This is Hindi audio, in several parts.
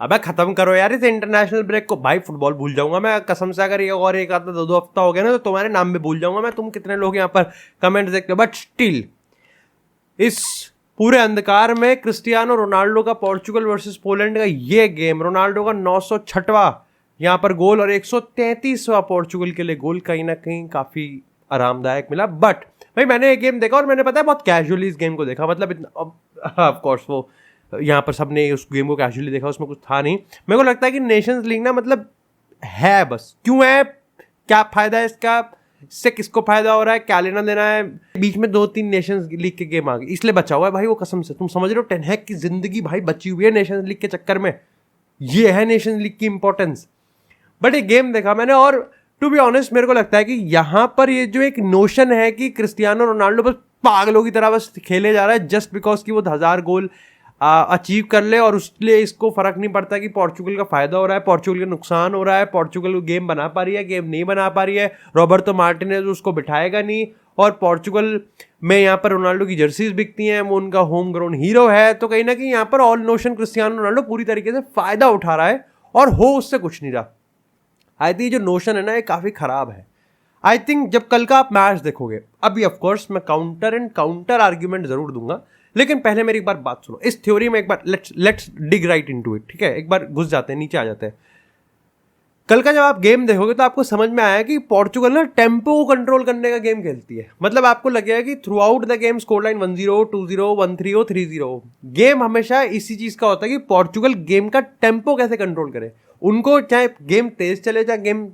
अबे खत्म करो यार इस इंटरनेशनल ब्रेक को। भाई फुटबॉल भूल जाऊंगा मैं कसम से, अगर ये और एक आधा दो हफ्ता हो गया ना तो तुम्हारे नाम भी भूल जाऊंगा मैं। तुम कितने लोग यहाँ पर कमेंट देखते हो, बट स्टिल इस पूरे अंधकार में क्रिस्टियानो रोनाल्डो का पोर्चुगल वर्सेस पोलैंड का ये गेम, रोनाल्डो का 906वां यहाँ पर गोल और 133वां पोर्चुगल के लिए गोल कहीं ना कहीं काफी आरामदायक मिला। बट भाई मैंने ये गेम देखा और मैंने पता है बहुत कैजुअली इस गेम को देखा, मतलब इतना ऑफ कोर्स वो यहाँ पर सबने उस गेम को कैजुअली देखा, उसमें कुछ था नहीं। मेरे को लगता है कि नेशंस लीग ना मतलब है बस, क्यों है, क्या फायदा है इसका, इससे किसको फायदा हो रहा है, क्या लेना देना है। बीच में 2-3 नेशंस लीग के गेम आ गए इसलिए बचा हुआ है भाई वो, कसम से तुम समझ रहे हो टेन हैग की जिंदगी भाई बची हुई है नेशंस लीग के चक्कर में। ये है नेशंस लीग की इंपॉर्टेंस। बट एक गेम देखा मैंने और टू बी ऑनेस्ट मेरे को लगता है कि यहां पर ये जो एक नोशन है कि क्रिस्टियानो रोनाल्डो बस पागलों की तरह बस खेले जा रहा है जस्ट बिकॉज कि वो 1000 गोल अचीव कर ले और उसलिए इसको फर्क नहीं पड़ता कि पोर्चुगल का फायदा हो रहा है, पोर्चुगल का नुकसान हो रहा है, पोर्चुगल गेम बना पा रही है, गेम नहीं बना पा रही है, रॉबर्टो मार्टिनेज उसको बिठाएगा नहीं, और पोर्चुगल में यहाँ पर रोनाल्डो की जर्सीज बिकती हैं, वो उनका होम ग्राउंड हीरो है। तो कहीं ना कहीं यहाँ पर ऑल नोशन क्रिस्टियानो रोनाल्डो पूरी तरीके से फायदा उठा रहा है और हो उससे कुछ नहीं रहा। आई थिंक जो नोशन है ना ये काफी खराब है। आई थिंक जब कल का आप मैच देखोगे, अभी ऑफकोर्स मैं काउंटर आर्ग्यूमेंट जरूर दूंगा, लेकिन पहले मेरी एक बार बात सुनो। इस थ्योरी में एक बार let's dig right into it, ठीक है, एक बार घुस जाते हैं, नीचे आ जाते हैं। कल का जब आप गेम देखोगे तो आपको समझ में आया कि पोर्चुगल ना टेम्पो को कंट्रोल करने का गेम खेलती है। मतलब आपको लगेगा कि through out the game score line 1-0, 2-0, 1-3 हो, 3-0 गेम हमेशा इसी चीज का होता है कि पोर्चुगल गेम का टेम्पो कैसे कंट्रोल करे। उनको चाहे गेम तेज चले चाहे गेम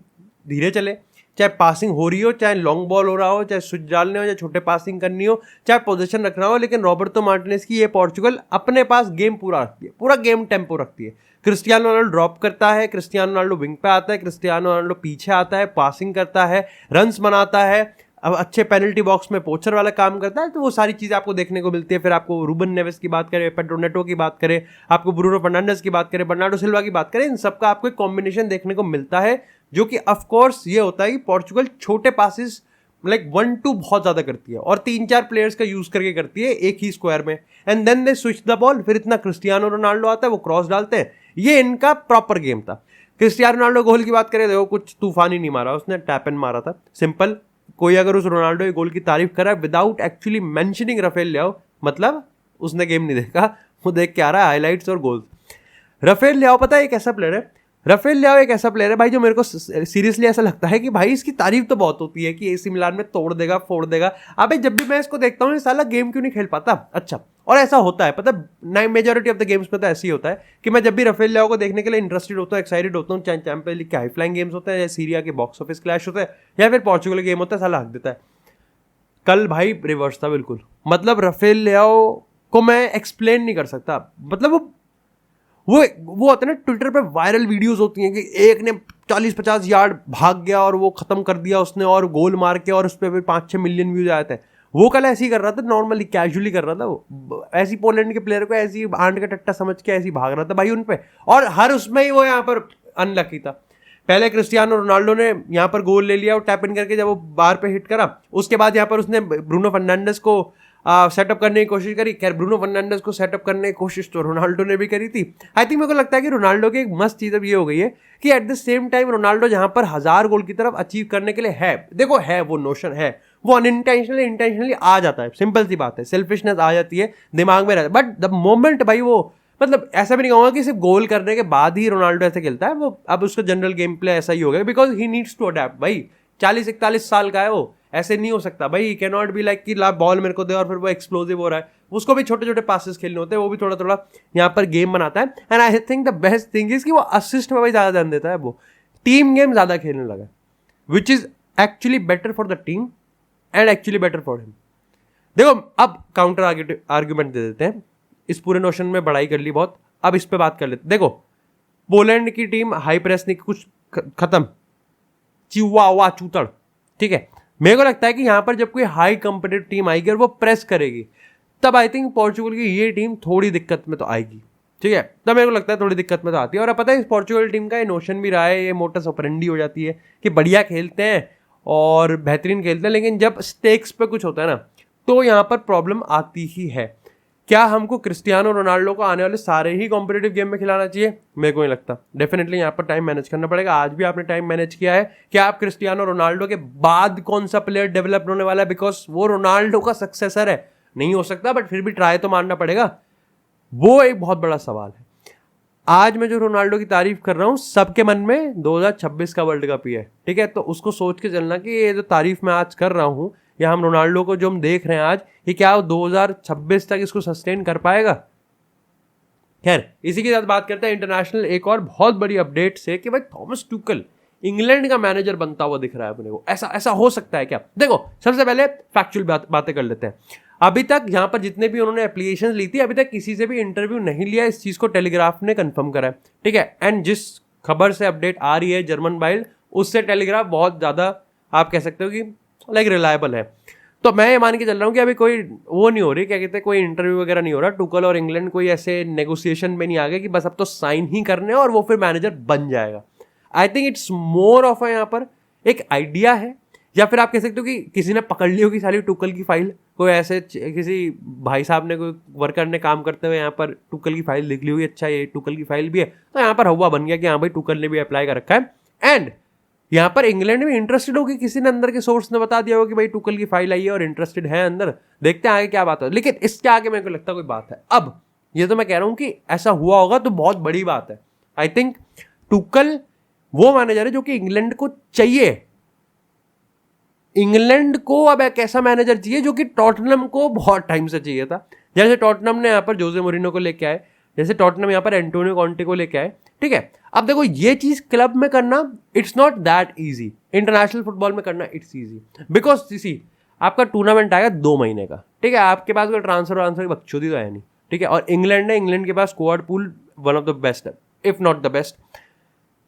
धीरे चले, चाहे पासिंग हो रही हो, चाहे लॉन्ग बॉल हो रहा हो, चाहे स्विच डालने हो, चाहे छोटे पासिंग करनी हो, चाहे पोजीशन रखना हो, लेकिन रॉबर्टो मार्टिनेज की ये पोर्चुगल अपने पास गेम पूरा रखती है, पूरा गेम टेम्पो रखती है। क्रिस्टियानो रोनाल्डो ड्रॉप करता है, क्रिस्टियानो रोनाल्डो विंग पे आता है, क्रिस्टियानो रोनाल्डो पीछे आता है, पासिंग करता है, रन्स बनाता है, अब अच्छे पेनल्टी बॉक्स में पोचर वाला काम करता है। तो वो सारी चीज़ें आपको देखने को मिलती है। फिर आपको रूबन नेवेस की बात करें, पेड्रो नेटो की बात करें, आपको ब्रूनो फर्नांडिस की बात करें, बर्नार्डो सिल्वा की बात करें, इन सबका आपको एक कॉम्बिनेशन देखने को मिलता है जो कि ऑफकोर्स ये होता है कि पोर्चुगल छोटे पासिस लाइक 1-2 बहुत ज्यादा करती है और 3-4 प्लेयर्स का यूज करके करती है एक ही स्क्वायर में, and then they switch the ball. फिर इतना क्रिस्टियानो रोनाल्डो आता है, वो क्रॉस डालते हैं। ये इनका प्रॉपर गेम था। क्रिस्टियानो रोनाल्डो गोल की बात करें, देखो कुछ तूफान ही नहीं मारा, उसने टैप एंड मारा था, सिंपल। कोई अगर उस रोनाल्डो के गोल की तारीफ करा विदाउट एक्चुअली मेंशनिंग राफेल लियाओ, मतलब उसने गेम नहीं देखा, वो देख के आ रहा है हाईलाइट्स और गोल्स। राफेल लियाओ पता है एक ऐसा प्लेयर है, राफेल लियाओ एक ऐसा प्लेयर है भाई जो मेरे को सीरियसली ऐसा लगता है कि भाई इसकी तारीफ तो बहुत होती है कि एसी मिलान में तोड़ देगा फोड़ देगा। अबे जब भी मैं इसको देखता हूँ साला गेम क्यों नहीं खेल पाता। अच्छा, और ऐसा होता है पता है, मेजोरिटी ऑफ द गेम्स में तो ऐसे ही होता है कि मैं जब भी राफेल लियाओ को देखने के लिए इंटरेस्टेड होता हूँ, एक्साइटेड होता हूँ, चाहे चैंपियंस लीग के हाई फ्लाइंग गेम्स होते हैं, या सीरिया के बॉक्स ऑफिस क्लैश होता है, या फिर पोर्चुगल गेम होता है, साला हक देता है। कल भाई रिवर्स था बिल्कुल। मतलब राफेल लियाओ को मैं एक्सप्लेन नहीं कर सकता। मतलब वो होता है ना, ट्विटर पे वायरल वीडियोस होती हैं कि एक ने 40-50 यार्ड भाग गया और वो खत्म कर दिया उसने और गोल मार के, और उस पर फिर 5-6 मिलियन व्यूज आए थे। वो कल ऐसे ही कर रहा था, नॉर्मली कैजुअली कर रहा था वो, ऐसी पोलैंड के प्लेयर को ऐसी आंट का टट्टा समझ के ऐसी भाग रहा था भाई उन पे, और हर उसमें ही वो यहाँ पर अनलकी था। पहले क्रिस्टियानो रोनाल्डो ने यहाँ पर गोल ले लिया और टैप इन करके जब वो बार पे हिट करा, उसके बाद यहाँ पर उसने ब्रूनो फर्नांडिस को सेटअप करने की कोशिश करी। खैर ब्रूनो फर्नांडिस को सेटअप करने की कोशिश तो रोनाल्डो ने भी करी थी। आई थिंक मेरे को लगता है कि रोनाल्डो की एक मस्त चीज अब ये हो गई है कि at the same time Ronaldo जहां पर 1000 गोल की तरफ अचीव करने के लिए है, देखो है वो नोशन है, वो अनइंटेंशनली इंटेंशनली आ जाता है, सिंपल सी बात है, सेल्फिशनेस आ जाती है दिमाग में रहता है। बट द मोमेंट भाई वो, मतलब ऐसा भी नहीं कहूंगा कि सिर्फ गोल करने के बाद ही रोनाल्डो ऐसे खेलता है, वो अब उसका जनरल गेम प्ले ऐसा ही हो गया because he needs to adapt. भाई 40-41 साल का है वो, ऐसे नहीं हो सकता भाई, कैन नॉट बी लाइक कि ला बॉल मेरे को दे और फिर वो एक्सप्लोसिव हो रहा है। उसको भी छोटे छोटे पासेस खेलने होते हैं, वो भी थोड़ा थोड़ा यहाँ पर गेम बनाता है। And I think the best thing is कि वो असिस्ट में भाई ज्यादा ध्यान देता है, वो टीम गेम ज्यादा खेलने लगा, which is actually better for the team and actually better for him. देखो अब काउंटर आर्ग्यूमेंट दे देते हैं, इस पूरे नोशन में बड़ाई कर ली बहुत, अब इस पे बात कर लेते। देखो पोलैंड की टीम हाई प्रेस नहीं, कुछ खत्म, चिवा चूतड़, ठीक है। मेरे को लगता है कि यहां पर जब कोई हाई कॉम्पिटिटिव टीम आएगी और वो प्रेस करेगी, तब आई थिंक पोर्चुगल की ये टीम थोड़ी दिक्कत में तो आएगी, ठीक है। तब मेरे को लगता है थोड़ी दिक्कत में तो आती है। और अब पता है इस पोर्चुगल टीम का ये नोशन भी रहा है, ये मोटस ऑपरेंडी हो जाती है कि बढ़िया खेलते हैं और बेहतरीन खेलते हैं, लेकिन जब स्टेक्स पे कुछ होता है ना तो यहाँ पर प्रॉब्लम आती ही है। क्या हमको क्रिस्टियानो रोनाल्डो को आने वाले सारे ही कॉम्पिटिटिव गेम में खिलाना चाहिए? मेरे को नहीं लगता। डेफिनेटली यहाँ पर टाइम मैनेज करना पड़ेगा। आज भी आपने टाइम मैनेज किया है। क्या आप क्रिस्टियानो रोनाल्डो के बाद कौन सा प्लेयर डेवलप होने वाला है? बिकॉज वो रोनाल्डो का सक्सेसर है, नहीं हो सकता, बट फिर भी ट्राई तो मारना पड़ेगा। वो एक बहुत बड़ा सवाल है। आज मैं जो रोनाल्डो की तारीफ कर रहा हूं, सबके मन में 2026 का वर्ल्ड कप ही है, ठीक है? तो उसको सोच के चलना कि ये जो तारीफ मैं आज कर रहा हूं, या हम रोनाल्डो को जो हम देख रहे हैं आज, ये क्या 2026 तक इसको सस्टेन कर पाएगा? खैर, इसी के साथ बात करते हैं इंटरनेशनल एक और बहुत बड़ी अपडेट से कि भाई थॉमस टुकल इंग्लैंड का मैनेजर बनता हुआ दिख रहा है अपने को। ऐसा हो सकता है क्या? देखो, सबसे पहले फैक्चुअल बातें कर लेते हैं। अभी तक यहाँ पर जितने भी उन्होंने एप्लीकेशन ली थी, अभी तक किसी से भी इंटरव्यू नहीं लिया। इस चीज को टेलीग्राफ ने कंफर्म करा है, ठीक है? एंड जिस खबर से अपडेट आ रही है जर्मन बाइल्ड, उससे टेलीग्राफ बहुत ज्यादा, आप कह सकते हो कि लाइक रिलायबल है। तो मैं ये मान के चल रहा हूँ कि अभी कोई वो नहीं हो रही, क्या कहते हैं, कोई इंटरव्यू वगैरह नहीं हो रहा। टुकल और इंग्लैंड कोई ऐसे नेगोशिएशन में नहीं आ गए कि बस अब तो साइन ही करने और वो फिर मैनेजर बन जाएगा। I think it's more of यहाँ पर एक आइडिया है, या फिर आप कह सकते हो कि किसी ने पकड़ ली होगी सारी टुकल की फाइल। कोई ऐसे किसी भाई साहब ने, कोई वर्कर ने काम करते हुए यहाँ पर टुकल की फाइल लिख ली हुई, अच्छा ये टुकल की फाइल भी है, तो यहाँ पर हवा बन गया कि हाँ भाई टुकल ने भी अप्लाई कर रखा है। एंड यहाँ पर इंग्लैंड में इंटरेस्टेड होगी, किसी ने अंदर के सोर्स ने बता दिया होगा कि भाई टुकल की फाइल आई है और इंटरेस्टेड है अंदर। देखते हैं आगे क्या बात है, लेकिन इसके आगे मेरे को लगता है कोई बात है। अब ये तो मैं कह रहा हूँ कि ऐसा हुआ होगा तो बहुत बड़ी बात है। आई थिंक टुकल वो मैनेजर है जो कि इंग्लैंड को चाहिए। इंग्लैंड को अब एक ऐसा मैनेजर चाहिए जो कि टॉटनम को बहुत टाइम से चाहिए था। जैसे टॉटनम ने यहाँ पर जोसे मोरिनो को लेके आए, जैसे टॉटनम यहाँ पर एंटोनियो कॉन्टे को लेके आए, ठीक है? अब देखो, ये चीज क्लब में करना it's not that easy. International football में करना इट्स इजी, बिकॉज सी आपका टूर्नामेंट आएगा 2 महीने का, ठीक है? आपके पास कोई ट्रांसफर बकचोदी तो है नहीं, ठीक है? और इंग्लैंड है, इंग्लैंड के पास squad pool one of the best है, if not the best.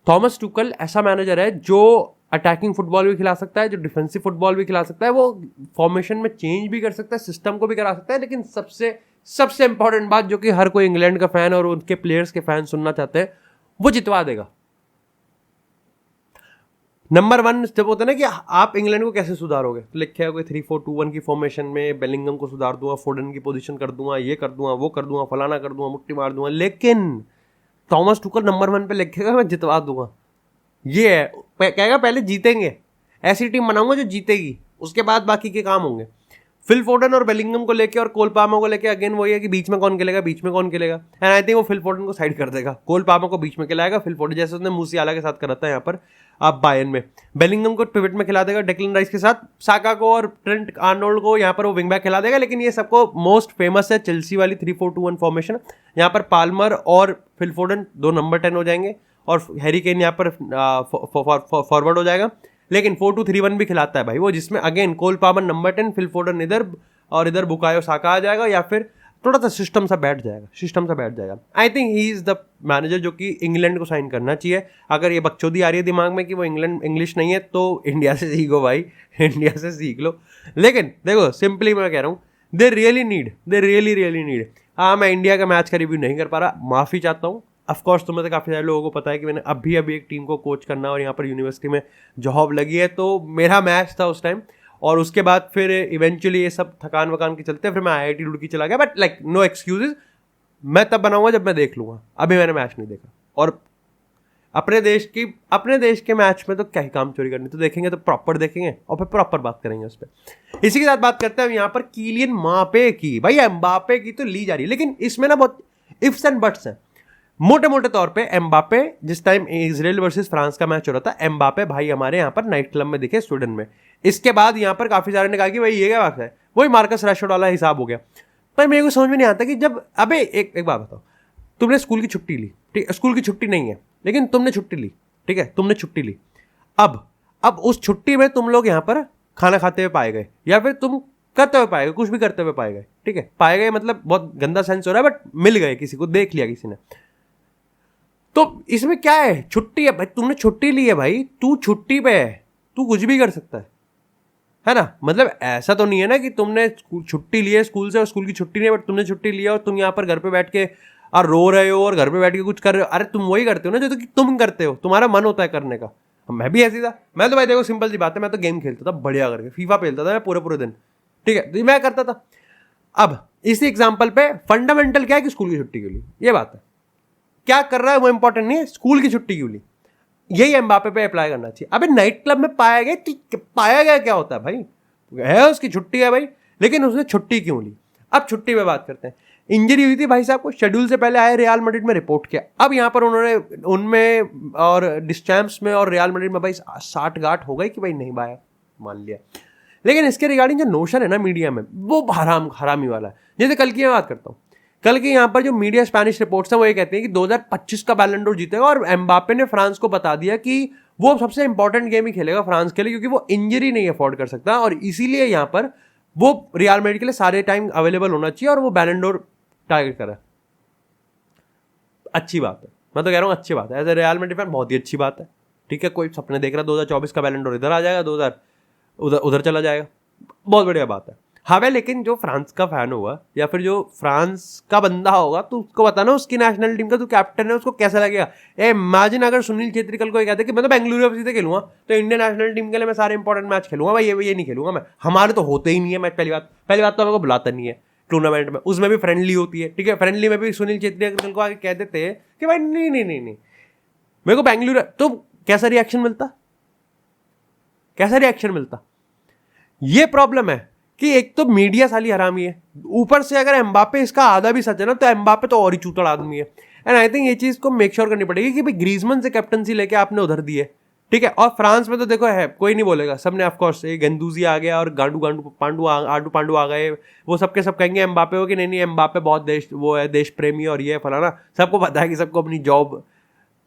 Thomas Tuchel ऐसा मैनेजर है जो अटैकिंग फुटबॉल भी खिला सकता है, जो डिफेंसिव फुटबॉल भी खिला सकता है, वो फॉर्मेशन में चेंज भी कर सकता है, सिस्टम को भी करा सकता है। लेकिन सबसे इंपॉर्टेंट बात जो कि हर कोई इंग्लैंड का फैन और उनके प्लेयर्स के फैन सुनना चाहते हैं, वो जितवा देगा। नंबर 1 जब होता है ना कि आप इंग्लैंड को कैसे सुधारोगे, तो लिखे होगा 3-4-2-1 की फॉर्मेशन में बेलिंगम को सुधार दूंगा, फोर्डन की पोजीशन कर दूंगा, ये कर दूंगा, वो कर दूंगा, फलाना कर दूंगा, मुट्ठी मार दूंगा। लेकिन थॉमस टुकल नंबर 1 पे लिखेगा मैं जितवा दूंगा। ये है, कहेगा पहले जीतेंगे, ऐसी टीम बनाऊंगा जो जीतेगी, उसके बाद बाकी के काम होंगे। फिल फोर्डन और बेलिंगम को लेके और कोल पाल्मर को लेके अगेन वही है कि बीच में कौन खेलेगा, एंड आई थिंक वो फिल फोर्डन को साइड कर देगा, कोल पाल्मर को बीच में खिलाएगा, फिल फोर्डन जैसे उसने मूसियाला के साथ करा था यहाँ पर आप बायर्न में। बेलिंगम को पिवट में खिला देगा डेक्लन राइस के साथ, साका को और ट्रेंट आर्नोल्ड को यहाँ पर वो विंग बैक खिला देगा। लेकिन ये सबको मोस्ट फेमस है चेल्सी वाली 3-4-2-1 फॉर्मेशन। यहाँ पर पाल्मर और फिल फोर्डन 2 नंबर 10 हो जाएंगे और हैरी केन यहाँ पर फॉरवर्ड हो जाएगा। लेकिन 4-2-3-1 भी खिलाता है भाई वो, जिसमें अगेन कोल पाल्मर नंबर 10, फिल फोर्डन इधर और इधर बुकायो साका आ जाएगा, या फिर थोड़ा सा सिस्टम सा बैठ जाएगा। I think he is the manager जो कि इंग्लैंड को साइन करना चाहिए। अगर ये बकचोदी आ रही है दिमाग में कि वो इंग्लिश नहीं है, तो इंडिया से सीखो भाई, इंडिया से सीख लो। लेकिन देखो, सिंपली मैं कह रहा हूँ, दे रियली नीड। हाँ, मैं इंडिया का मैच का रिव्यू नहीं कर पा रहा, माफ़ी चाहता हूँ। ऑफकोर्स तुम्हें तो काफ़ी सारे लोगों को पता है कि मैंने अभी एक टीम को कोच करना और यहाँ पर यूनिवर्सिटी में जॉब लगी है, तो मेरा मैच था उस टाइम। और उसके बाद फिर इवेंचुअली ये सब थकान वकान के चलते फिर मैं IIT रुड़की चला गया। बट लाइक नो एक्सक्यूजेज, मैं तब बनाऊंगा जब मैं देख लूंगा। अभी मैंने मैच नहीं देखा, और अपने देश के मैच में तो क्या ही काम चोरी करनी, तो देखेंगे तो प्रॉपर देखेंगे और फिर प्रॉपर बात करेंगे उस पर। इसी के साथ बात करते हैं यहाँ पर किलियन म्बाप्पे की। भाई एम्बाप्पे की तो ली जा रही है, लेकिन इसमें ना बहुत इफ्स एंड बट्स हैं। मोटे तौर पे एम्बाप्पे, जिस टाइम इजराइल वर्सेस फ्रांस का मैच हो रहा था, एम्बाप्पे भाई हमारे यहाँ पर नाइट क्लब में दिखे स्वीडन में। इसके बाद यहाँ पर काफी सारे ने कहा कि भाई ये क्या बात है, वही मार्कस रैशफोर्ड वाला हिसाब हो गया। पर मेरे को समझ में नहीं आता कि जब अबे एक बात बताओ, तुमने स्कूल की छुट्टी ली, ठीक, स्कूल की छुट्टी नहीं है लेकिन तुमने छुट्टी ली, ठीक है, तुमने छुट्टी ली। अब उस छुट्टी में तुम लोग यहाँ पर खाना खाते हुए पाए गए, या फिर तुम करते हुए पाए गए, कुछ भी करते हुए पाए गए, ठीक है, पाए गए मतलब बहुत गंदा सेंस हो रहा है, बट मिल गए, किसी को देख लिया किसी ने। तो इसमें क्या है, छुट्टी है भाई, तुमने छुट्टी ली है भाई, तू छुट्टी पे है, तू कुछ भी कर सकता है ना। मतलब ऐसा तो नहीं है ना कि तुमने छुट्टी ली है स्कूल से और स्कूल की छुट्टी नहीं, बट तुमने छुट्टी ली है और तुम यहाँ पर घर पे बैठ के और रो रहे हो और घर पे बैठ के कुछ कर रहे हो। अरे तुम वही करते हो ना जो तो तुम करते हो, तुम्हारा मन होता है करने का। मैं भी ऐसी था, मैं तो भाई देखो सिंपल सी बात है, मैं तो गेम खेलता था बढ़िया करके, फीफा खेलता था मैं पूरे दिन, ठीक है, तो मैं करता था। अब इसी एग्जाम्पल पे फंडामेंटल क्या है कि स्कूल की छुट्टी क्यों ली, ये बात है। क्या कर रहा है वो इंपॉर्टेंट नहीं है, स्कूल की छुट्टी क्यों ली, यही एम्बापे पे अप्लाई करना चाहिए। अबे नाइट क्लब में पाया गया क्या होता है भाई, है उसकी छुट्टी है भाई, लेकिन उसने छुट्टी क्यों ली। अब छुट्टी पे बात करते हैं। इंजरी हुई थी भाई साहब को, शेड्यूल से पहले आए, रियल मैड्रिड में रिपोर्ट किया। अब यहाँ पर उन्होंने उनमें और डिस्चैम्प्स में और रियल मैड्रिड में भाई 60 गांठ हो गई कि भाई नहीं भाई, मान लिया। लेकिन इसके रिगार्डिंग जो नोशन है ना मीडिया में, वो हरामी वाला है। जैसे कल की मैं बात करता हूँ, कल की यहाँ पर जो मीडिया स्पेनिश रिपोर्ट्स हैं वो ये कहते हैं कि 2025 का बैलन डोर जीतेगा, और एम्बापे ने फ्रांस को बता दिया कि वो सबसे इंपॉर्टेंट गेम ही खेलेगा फ्रांस के लिए, क्योंकि वो इंजरी नहीं अफोर्ड कर सकता, और इसीलिए यहाँ पर वो रियल मैड्रिड के लिए सारे टाइम अवेलेबल होना चाहिए, और वो बैलन डोर टारगेट करा। अच्छी बात है, मैं तो कह रहा हूँ अच्छी बात है, as a Real Madrid fan बहुत ही अच्छी बात है। ठीक है, कोई सपने देख रहा है 2024 का बैलन डोर इधर आ जाएगा, 2000 उधर चला जाएगा, बहुत बढ़िया बात है। हाँ भाई, लेकिन जो फ्रांस का फैन होगा या फिर जो फ्रांस का बंदा होगा, तो उसको बताना उसकी नेशनल टीम का तू कैप्टन है, उसको कैसा लगेगा। इमेजिन अगर सुनील छेत्री कल को कहते कि मैं तो बेंगलुरु एफसी से खेलूंगा, तो इंडियन नेशनल टीम के लिए मैं सारे इंपॉर्टेंट मैच खेलूंगा भाई, ये नहीं खेलूंगा मैं, हमारे तो होते ही नहीं है मैच। पहली बात तो मेरे को बुलाता नहीं है टूर्नामेंट में, उसमें भी फ्रेंडली होती है। ठीक है, फ्रेंडली में भी सुनील छेत्री कल को आके कह देते हैं कि भाई नहीं मेरे को बेंगलुरु, तो कैसा रिएक्शन मिलता। ये प्रॉब्लम है कि एक तो मीडिया साली हरामी है, ऊपर से अगर एम्बापे इसका आधा भी सच है ना, तो एम्बापे तो और ही चूतड़ आदमी है। एंड आई थिंक ये चीज को मेक श्योर करनी पड़ेगी कि भाई ग्रीजमैन से कैप्टनसी लेके आपने उधर दी है। ठीक है, और फ्रांस में तो देखो है, कोई नहीं बोलेगा, सबने ऑफकोर्स एक गेंदूजी आ गया और आडू पांडू आ गए, वो सबके सब कहेंगे एम्बापे हो कि नहीं एम्बापे बहुत देश प्रेमी और ये फलाना, सबको पता है कि सबको अपनी जॉब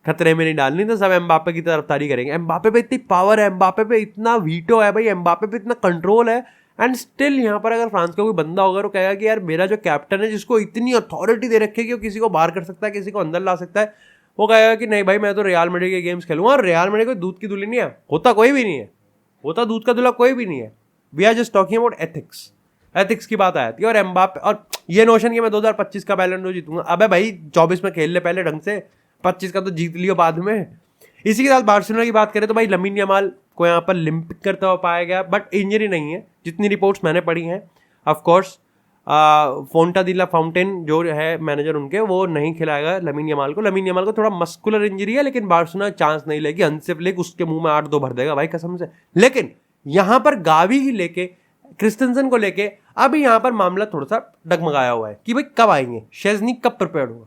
खतरे में नहीं डालनी, तो सब एम्बापे की तरफदारी करेंगे। एम्बापे पे इतनी पावर है, एम्बापे पे इतना वीटो है भाई, एम्बापे पे इतना कंट्रोल है। एंड स्टिल यहाँ पर अगर फ्रांस का कोई बंदा होगा तो कहेगा कि यार मेरा जो कैप्टन है, जिसको इतनी अथॉरिटी दे रखी है कि वो किसी को बाहर कर सकता है, किसी को अंदर ला सकता है, वो कहेगा कि नहीं भाई मैं तो रियल मैड्रिड के गेम्स खेलूंगा। और रियल मैड्रिड कोई दूध की दुल्हन नहीं है, होता कोई भी नहीं है, होता दूध का दूल्हा कोई भी नहीं है। We are just talking about ethics की बात आती है। और एम्बापे और ये नोशन कि मैं 2025 का बैलन डोर जीतूंगा, अबे भाई 24 में खेल ले पहले ढंग से, 25 का तो जीत लियो बाद में। इसी के साथ बार्सिलोना की बात करें तो भाई लमीन यमाल को यहाँ पर लिंपिक करता हुआ पाया गया, बट इंजरी नहीं है जितनी रिपोर्ट्स मैंने पढ़ी हैं। ऑफकोर्स फोंटा दिला फाउंटेन जो है मैनेजर उनके, वो नहीं खिलाएगा लमीन यमाल को थोड़ा मस्कुलर इंजरी है, लेकिन बार्सिलोना चांस नहीं लेगी। हंसे फ्लिक उसके मुंह में 8-2 भर देगा भाई कसम से। लेकिन यहाँ पर गावी ही लेके क्रिस्टेंसन को लेके अभी यहाँ पर मामला थोड़ा सा डगमगाया हुआ है कि भाई कब आएंगे, शेज़नी कब प्रिपेयर्ड होगा।